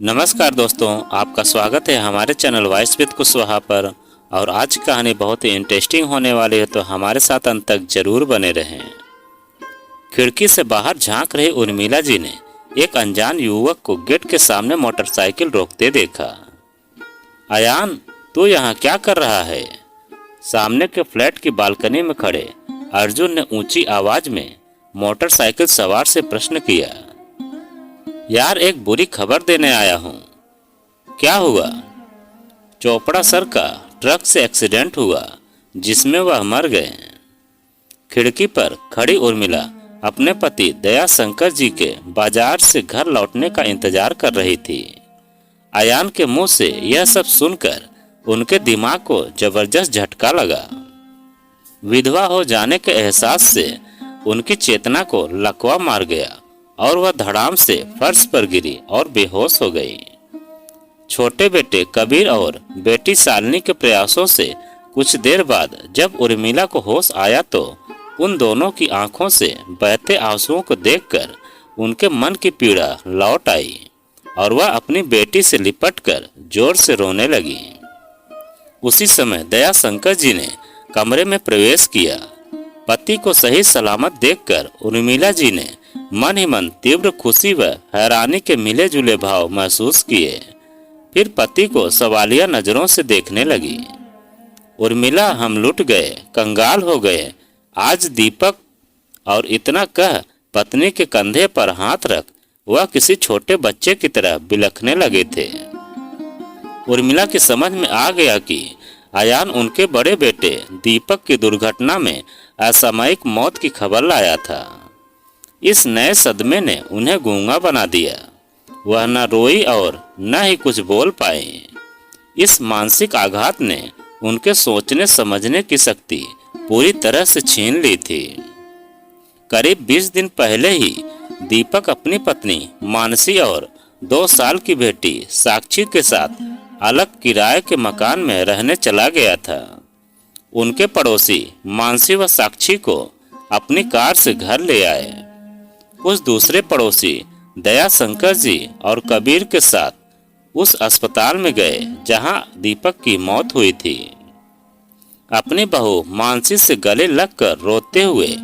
नमस्कार दोस्तों, आपका स्वागत है हमारे चैनल वॉइस विद कुशवाहा पर। और आज की कहानी बहुत ही इंटरेस्टिंग होने वाली है, तो हमारे साथ अंत तक जरूर बने रहें। खिड़की से बाहर झांक रही उर्मिला जी ने एक अनजान युवक को गेट के सामने मोटरसाइकिल रोकते देखा। अयान, तू यहाँ क्या कर रहा है? सामने के फ्लैट की बालकनी में खड़े अर्जुन ने ऊंची आवाज में मोटरसाइकिल सवार से प्रश्न किया। यार, एक बुरी खबर देने आया हूँ। क्या हुआ? चोपड़ा सर का ट्रक से एक्सीडेंट हुआ जिसमें वह मर गए। खिड़की पर खड़ी उर्मिला अपने पति दया शंकर जी के बाजार से घर लौटने का इंतजार कर रही थी। अयान के मुंह से यह सब सुनकर उनके दिमाग को जबरदस्त झटका लगा। विधवा हो जाने के एहसास से उनकी चेतना को लकवा मार गया और वह धड़ाम से फर्श पर गिरी और बेहोश हो गई। छोटे बेटे कबीर और बेटी शालिनी के प्रयासों से कुछ देर बाद जब उर्मिला को होश आया तो उन दोनों की आंखों से बहते आंसुओं को देखकर उनके मन की पीड़ा लौट आई और वह अपनी बेटी से लिपटकर जोर से रोने लगी। उसी समय दया शंकर जी ने कमरे में प्रवेश किया। पति को सही सलामत देखकर उर्मिला जी ने मन ही मन तीव्र खुशी व हैरानी के मिले जुले भाव महसूस किए। फिर पति को सवालिया नजरों से देखने लगी। उर्मिला, हम लुट गए, कंगाल हो गए आज। दीपक, और इतना कह पत्नी के कंधे पर हाथ रख वह किसी छोटे बच्चे की तरह बिलखने लगे थे। उर्मिला की समझ में आ गया कि अयान उनके बड़े बेटे दीपक की दुर्घटना में असामयिक मौत की खबर लाया था। इस नए सदमे ने उन्हें गूंगा बना दिया। वह न रोई और न ही कुछ बोल पाए। इस मानसिक आघात ने उनके सोचने समझने की शक्ति पूरी तरह से छीन ली थी। करीब 20 दिन पहले ही दीपक अपनी पत्नी मानसी और 2 साल की बेटी साक्षी के साथ अलग किराए के मकान में रहने चला गया था। उनके पड़ोसी मानसी व साक्षी को अपनी कार से घर ले आए। उस दूसरे पड़ोसी दया शंकर जी और कबीर के साथ उस अस्पताल में गए जहां दीपक की मौत हुई थी। अपनी बहू मानसी से गले लगकर रोते हुए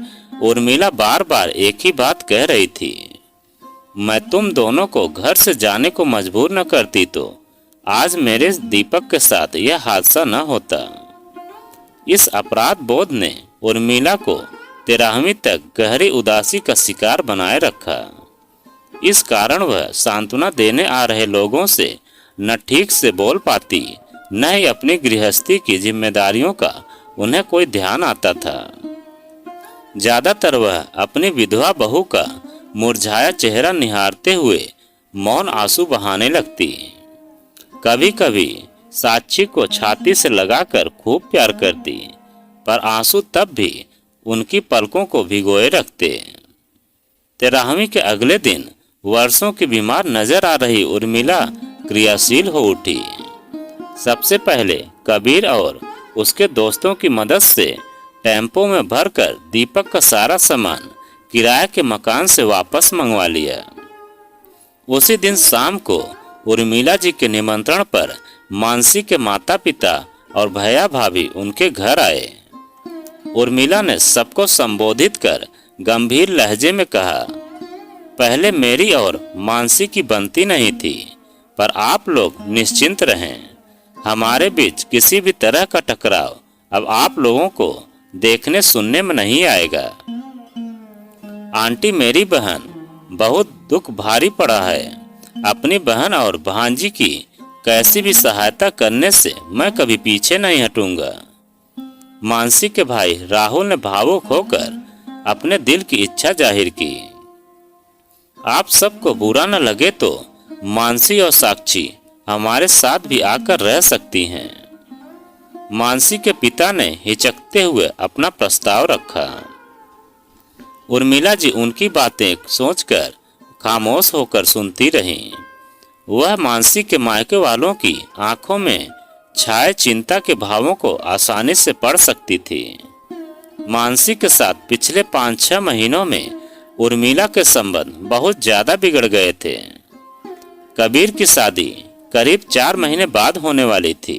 उर्मिला बार बार एक ही बात कह रही थी, मैं तुम दोनों को घर से जाने को मजबूर न करती तो आज मेरे दीपक के साथ यह हादसा न होता। इस अपराध बोध ने उर्मिला को 13वीं तक गहरी उदासी का शिकार बनाए रखा। इस कारण वह सांत्वना देने आ रहे लोगों से न ठीक से बोल पाती, न ही अपनी गृहस्थी की जिम्मेदारियों का उन्हें कोई ध्यान आता था। ज्यादातर वह अपनी विधवा बहू का मुरझाया चेहरा निहारते हुए मौन आंसू बहाने लगती। कभी कभी साक्षी को छाती से लगाकर खूब प्यार करती, पर आंसू तब भी उनकी पलकों को भिगोए रखते। 13वीं के अगले दिन वर्षों की बीमार नजर आ रही उर्मिला क्रियाशील हो उठी। सबसे पहले कबीर और उसके दोस्तों की मदद से टेम्पो में भरकर दीपक का सारा सामान किराए के मकान से वापस मंगवा लिया। उसी दिन शाम को उर्मिला जी के निमंत्रण पर मानसी के माता पिता और भैया भाभी उनके घर आए। उर्मिला ने सबको संबोधित कर गंभीर लहजे में कहा, पहले मेरी और मानसी की बनती नहीं थी, पर आप लोग निश्चिंत रहें। हमारे बीच किसी भी तरह का टकराव अब आप लोगों को देखने सुनने में नहीं आएगा। आंटी, मेरी बहन, बहुत दुख भारी पड़ा है। अपनी बहन और भांजी की कैसी भी सहायता करने से मैं कभी पीछे नहीं हटूंगा। मानसी के भाई राहुल ने भावुक होकर अपने दिल की इच्छा जाहिर की। आप सबको बुरा न लगे तो मानसी और साक्षी हमारे साथ भी आकर रह सकती हैं। मानसी के पिता ने हिचकते हुए अपना प्रस्ताव रखा। उर्मिला जी उनकी बातें सोचकर खामोश होकर सुनती रहीं। वह मानसी के मायके वालों की आंखों में छाए चिंता के भावों को आसानी से पढ़ सकती थी। मानसी के साथ पिछले 5-6 महीनों में उर्मिला के संबंध बहुत ज्यादा बिगड़ गए थे। कबीर की शादी करीब 4 महीने बाद होने वाली थी।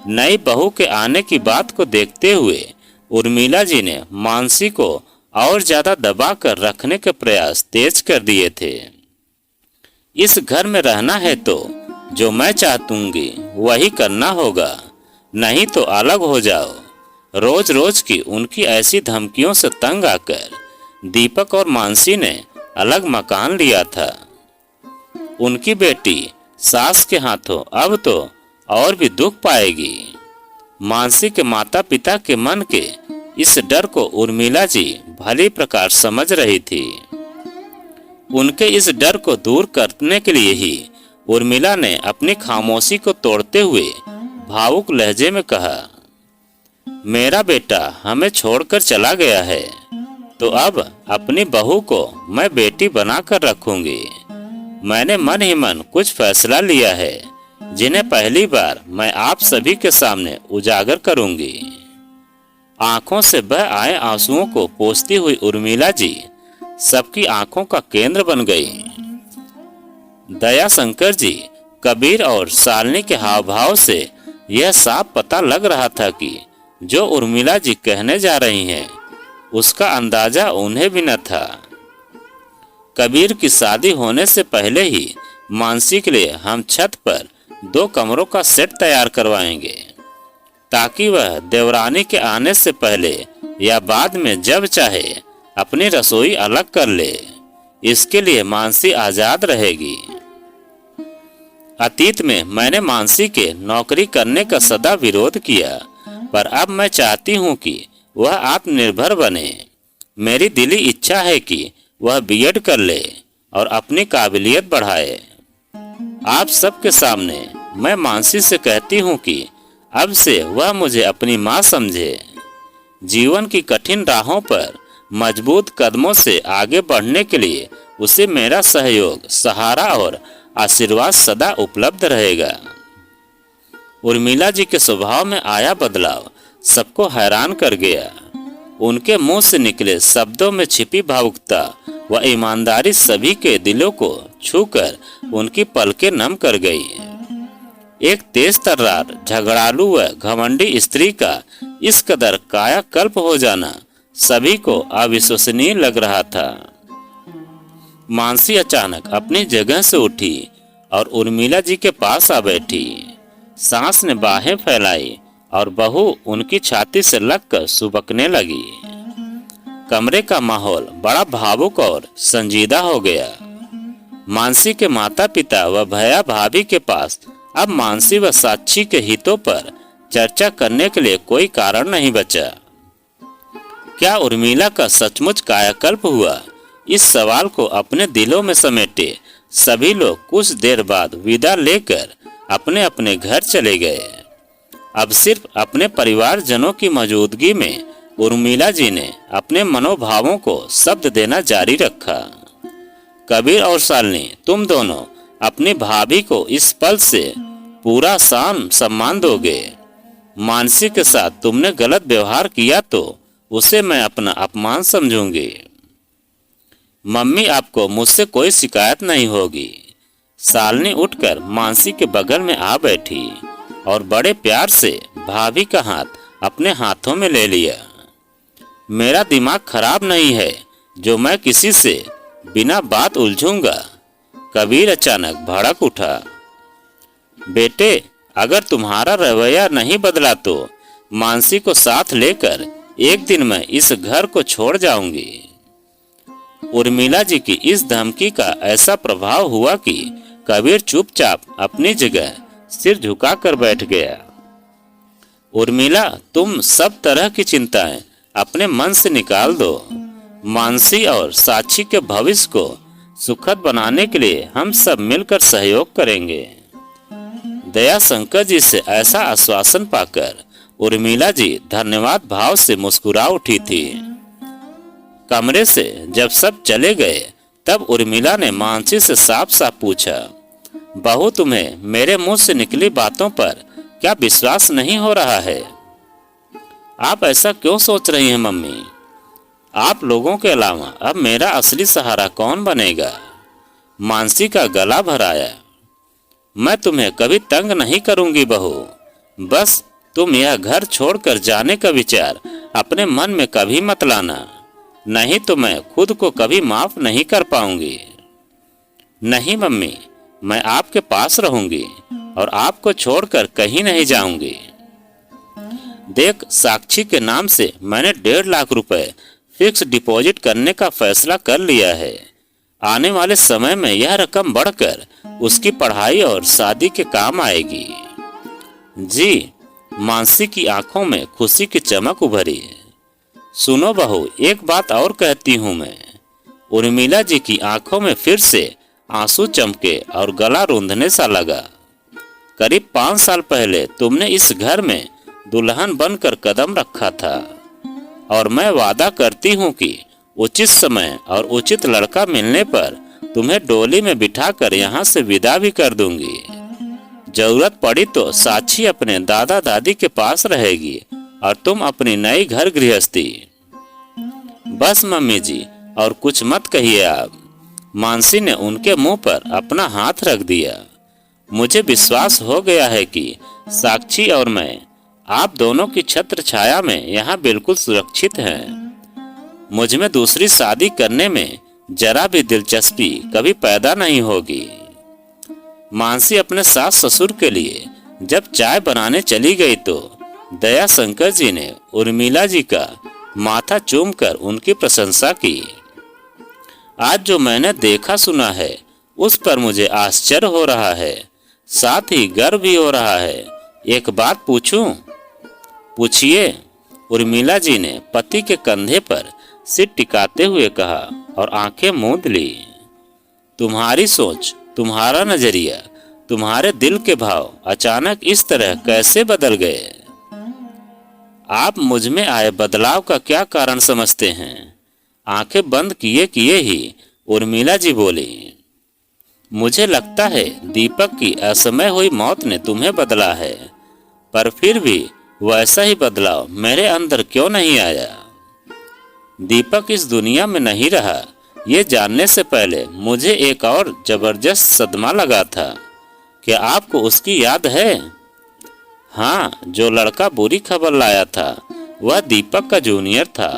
नई बहू के आने की बात को देखते हुए उर्मिला जी ने मानसी को और ज्यादा दबा कर रखने के प्रयास तेज कर दिए थे। इस घर में रहना है तो जो मैं चाहूंगी वही करना होगा, नहीं तो अलग हो जाओ। रोज रोज की उनकी ऐसी धमकियों से तंग आकर दीपक और मानसी ने अलग मकान लिया था। उनकी बेटी सास के हाथों अब तो और भी दुख पाएगी। मानसी के माता पिता के मन के इस डर को उर्मिला जी भली प्रकार समझ रही थी। उनके इस डर को दूर करने के लिए ही उर्मिला ने अपनी खामोशी को तोड़ते हुए भावुक लहजे में कहा, मेरा बेटा हमें छोड़कर चला गया है तो अब अपनी बहू को मैं बेटी बनाकर रखूंगी। मैंने मन ही मन कुछ फैसला लिया है जिन्हें पहली बार मैं आप सभी के सामने उजागर करूंगी। आंखों से बह आए आंसुओं को पोंछती हुई उर्मिला जी सबकी आंखों का केंद्र बन गई। दया शंकर जी, कबीर और शालिनी के हाव भाव से यह साफ पता लग रहा था कि जो उर्मिला जी कहने जा रही हैं उसका अंदाजा उन्हें भी न था। कबीर की शादी होने से पहले ही मानसी के लिए हम छत पर 2 कमरों का सेट तैयार करवाएंगे ताकि वह देवरानी के आने से पहले या बाद में जब चाहे अपनी रसोई अलग कर ले। इसके लिए मानसी आजाद रहेगी। अतीत में मैंने मानसी के नौकरी करने का सदा विरोध किया, पर अब मैं चाहती हूँ कि वह आत्मनिर्भर बने। मेरी दिली इच्छा है कि वह बीएड कर ले और अपनी काबिलियत बढ़ाए। आप सबके सामने मैं मानसी से कहती हूँ कि अब से वह मुझे अपनी माँ समझे। जीवन की कठिन राहों पर मजबूत कदमों से आगे बढ़ने के लिए उसे मेरा सहयोग, सहारा और आशीर्वाद सदा उपलब्ध रहेगा। उर्मिला जी के स्वभाव में आया बदलाव सबको हैरान कर गया। उनके मुंह से निकले शब्दों में छिपी भावुकता व ईमानदारी सभी के दिलों को छूकर उनकी पलकें नम कर गई। एक तेज तर्रार, झगड़ालू व घमंडी स्त्री का इस कदर कायाकल्प हो जाना सभी को अविश्वसनीय लग रहा था। मानसी अचानक अपनी जगह से उठी और उर्मिला जी के पास आ बैठी। सांस ने बाहें फैलाई और बहू उनकी छाती से लगकर सुबकने लगी। कमरे का माहौल बड़ा भावुक और संजीदा हो गया। मानसी के माता पिता व भैया भाभी के पास अब मानसी व साक्षी के हितों पर चर्चा करने के लिए कोई कारण नहीं बचा। क्या उर्मिला का सचमुच कायाकल्प हुआ? इस सवाल को अपने दिलों में समेटे सभी लोग कुछ देर बाद विदा लेकर अपने अपने घर चले गए। अब सिर्फ अपने परिवारजनों की मौजूदगी में उर्मिला जी ने अपने मनोभावों को शब्द देना जारी रखा। कबीर और शालिनी, तुम दोनों अपनी भाभी को इस पल से पूरा सान सम्मान दोगे। मानसी के साथ तुमने गलत व्यवहार किया तो उसे मैं अपना अपमान समझूंगी। मम्मी, आपको मुझसे कोई शिकायत नहीं होगी। शालिनी उठकर मानसी के बगल में आ बैठी और बड़े प्यार से भाभी का हाथ अपने हाथों में ले लिया। मेरा दिमाग खराब नहीं है जो मैं किसी से बिना बात उलझूंगा। कबीर अचानक भड़क उठा। बेटे, अगर तुम्हारा रवैया नहीं बदला तो मानसी को साथ लेकर एक दिन मैं इस घर को छोड़ जाऊंगी। उर्मिला जी की इस धमकी का ऐसा प्रभाव हुआ कि कबीर चुपचाप अपनी जगह सिर झुकाकर बैठ गया। उर्मिला, तुम सब तरह की चिंताएं अपने मन से निकाल दो। मानसी और साक्षी के भविष्य को सुखद बनाने के लिए हम सब मिलकर सहयोग करेंगे। दया शंकर जी से ऐसा आश्वासन पाकर उर्मिला जी धन्यवाद भाव से मुस्कुरा उठी थी। कमरे से जब सब चले गए तब उर्मिला ने मानसी से साफ साफ पूछा, बहू, तुम्हें मेरे मुंह से निकली बातों पर क्या विश्वास नहीं हो रहा है? आप ऐसा क्यों सोच रही हैं मम्मी? आप लोगों के अलावा अब मेरा असली सहारा कौन बनेगा? मानसी का गला भराया। मैं तुम्हें कभी तंग नहीं करूंगी बहू। बस तुम यह घर छोड़कर जाने का विचार अपने मन में कभी मत लाना, नहीं तो मैं खुद को कभी माफ नहीं कर पाऊंगी। नहीं मम्मी, मैं आपके पास रहूंगी और आपको छोड़कर कहीं नहीं जाऊंगी। देख, साक्षी के नाम से मैंने 1.5 लाख रुपए फिक्स डिपॉजिट करने का फैसला कर लिया है। आने वाले समय में यह रकम बढ़कर उसकी पढ़ाई और शादी के काम आएगी। जी, मानसी की आंखों में खुशी की चमक उभरी। सुनो बहू, एक बात और कहती हूँ मैं। उर्मिला जी की आंखों में फिर से आंसू चमके और गला रूंधने सा लगा। करीब 5 साल पहले तुमने इस घर में दुल्हन बनकर कदम रखा था और मैं वादा करती हूँ कि उचित समय और उचित लड़का मिलने पर तुम्हें डोली में बिठाकर यहाँ से विदा भी कर दूंगी। जरूरत पड़ी तो साक्षी अपने दादा दादी के पास रहेगी और तुम अपनी नई घर गृहस्थी। बस मम्मी जी, और कुछ मत कहिए आप। मानसी ने उनके मुंह पर अपना हाथ रख दिया। मुझे विश्वास हो गया है कि साक्षी और मैं आप दोनों की छत्र छाया में यहाँ बिल्कुल सुरक्षित हैं। मुझ में दूसरी शादी करने में जरा भी दिलचस्पी कभी पैदा नहीं होगी। मानसी अपने सास ससुर के लिए जब चाय बनाने चली गई तो दया शंकर जी ने उर्मिला जी का माथा चूमकर उनकी प्रशंसा की। आज जो मैंने देखा सुना है उस पर मुझे आश्चर्य हो रहा है, साथ ही गर्व भी हो रहा है। एक बात पूछूं? पूछिए, उर्मिला जी ने पति के कंधे पर सिर टिकाते हुए कहा और आंखें मूंद ली। तुम्हारी सोच, तुम्हारा नजरिया, तुम्हारे दिल के भाव अचानक इस तरह कैसे बदल गए? आप मुझ में आए बदलाव का क्या कारण समझते हैं? आंखें बंद किए किए ही उर्मिला जी बोली। मुझे लगता है दीपक की असमय हुई मौत ने तुम्हें बदला है, पर फिर भी वैसा ही बदलाव मेरे अंदर क्यों नहीं आया? दीपक इस दुनिया में नहीं रहा, ये जानने से पहले मुझे एक और जबरदस्त सदमा लगा था। क्या आपको उसकी याद है? हाँ, जो लड़का बुरी खबर लाया था वह दीपक का जूनियर था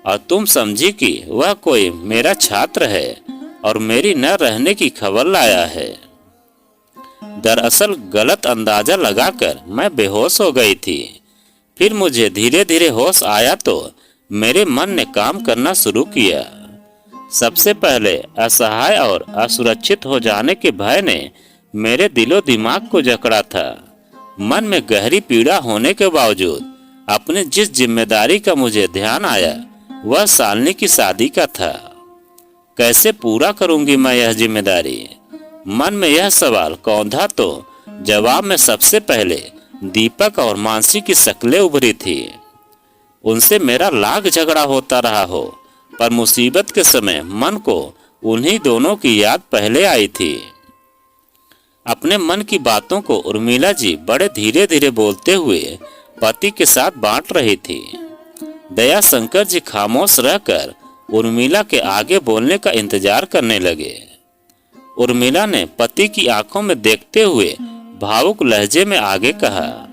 और तुम समझी कि वह कोई मेरा छात्र है और मेरी न रहने की खबर लाया है। दरअसल गलत अंदाजा लगाकर मैं बेहोश हो गई थी। फिर मुझे धीरे धीरे होश आया तो मेरे मन ने काम करना शुरू किया। सबसे पहले असहाय और असुरक्षित हो जाने के भय ने मेरे दिलो दिमाग को जकड़ा था। मन में गहरी पीड़ा होने के बावजूद अपनी जिस जिम्मेदारी का मुझे ध्यान आया वह शालिनी की शादी का था। कैसे पूरा करूंगी मैं यह जिम्मेदारी? मन में यह सवाल कौंधा तो जवाब में सबसे पहले दीपक और मानसी की शक्लें उभरी थी। उनसे मेरा लाख झगड़ा होता रहा हो, पर मुसीबत के समय मन को उन्हीं दोनों की याद पहले आई थी। अपने मन की बातों को उर्मिला जी बड़े धीरे धीरे बोलते हुए पति के साथ बांट रही थी। दया शंकर जी खामोश रहकर उर्मिला के आगे बोलने का इंतजार करने लगे। उर्मिला ने पति की आंखों में देखते हुए भावुक लहजे में आगे कहा,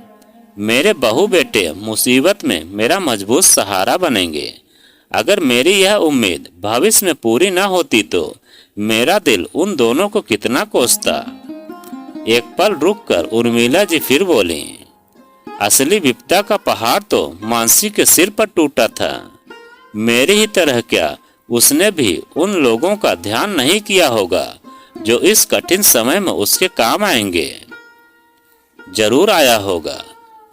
मेरे बहू बेटे मुसीबत में मेरा मजबूत सहारा बनेंगे। अगर मेरी यह उम्मीद भविष्य में पूरी न होती तो मेरा दिल उन दोनों को कितना कोसता। एक पल रुककर उर्मिला जी फिर बोली, असली विपदा का पहाड़ तो मानसी के सिर पर टूटा था। मेरी ही तरह क्या उसने भी उन लोगों का ध्यान नहीं किया होगा जो इस कठिन समय में उसके काम आएंगे? जरूर आया होगा,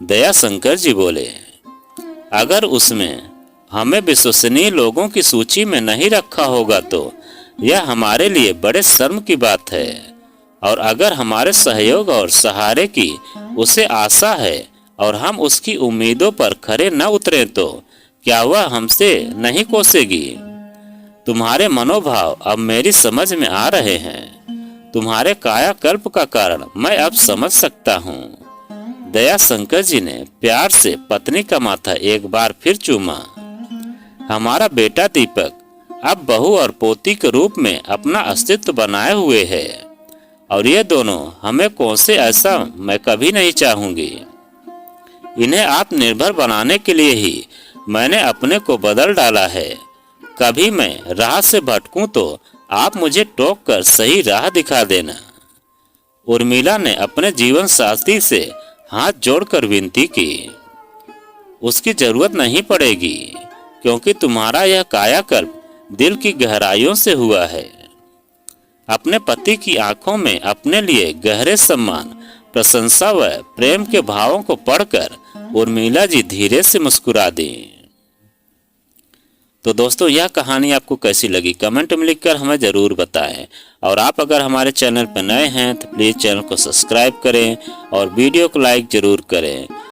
दया शंकर जी बोले। अगर उसमें हमें विश्वसनीय लोगों की सूची में नहीं रखा होगा तो यह हमारे लिए बड़े शर्म की बात है। और अगर हमारे सहयोग और सहारे की उसे आशा है और हम उसकी उम्मीदों पर खरे न उतरे तो क्या वह हमसे नहीं कोसेगी? तुम्हारे मनोभाव अब मेरी समझ में आ रहे हैं। तुम्हारे कायाकल्प का कारण मैं अब समझ सकता हूँ। दया शंकर जी ने प्यार से पत्नी का माथा एक बार फिर चूमा। हमारा बेटा दीपक अब बहू और पोती के रूप में अपना अस्तित्व बनाए हुए है और ये दोनों हमें कौन से ऐसा मैं कभी नहीं चाहूंगी। इन्हें आत्मनिर्भर बनाने के लिए ही मैंने अपने को बदल डाला है। कभी मैं राह से भटकूं तो आप मुझे टोक कर सही राह दिखा देना। उर्मिला ने अपने जीवन साथी से हाथ जोड़कर विनती की। उसकी जरूरत नहीं पड़ेगी, क्योंकि तुम्हारा यह कायाकल्प दिल की गहराइयों से हुआ है। अपने पति की आंखों में अपने लिए गहरे सम्मान, प्रशंसा व प्रेम के भावों को पढ़कर उर्मिला जी धीरे से मुस्कुरा दी। तो दोस्तों, यह कहानी आपको कैसी लगी कमेंट में लिखकर हमें ज़रूर बताएं। और आप अगर हमारे चैनल पर नए हैं तो प्लीज़ चैनल को सब्सक्राइब करें और वीडियो को लाइक ज़रूर करें।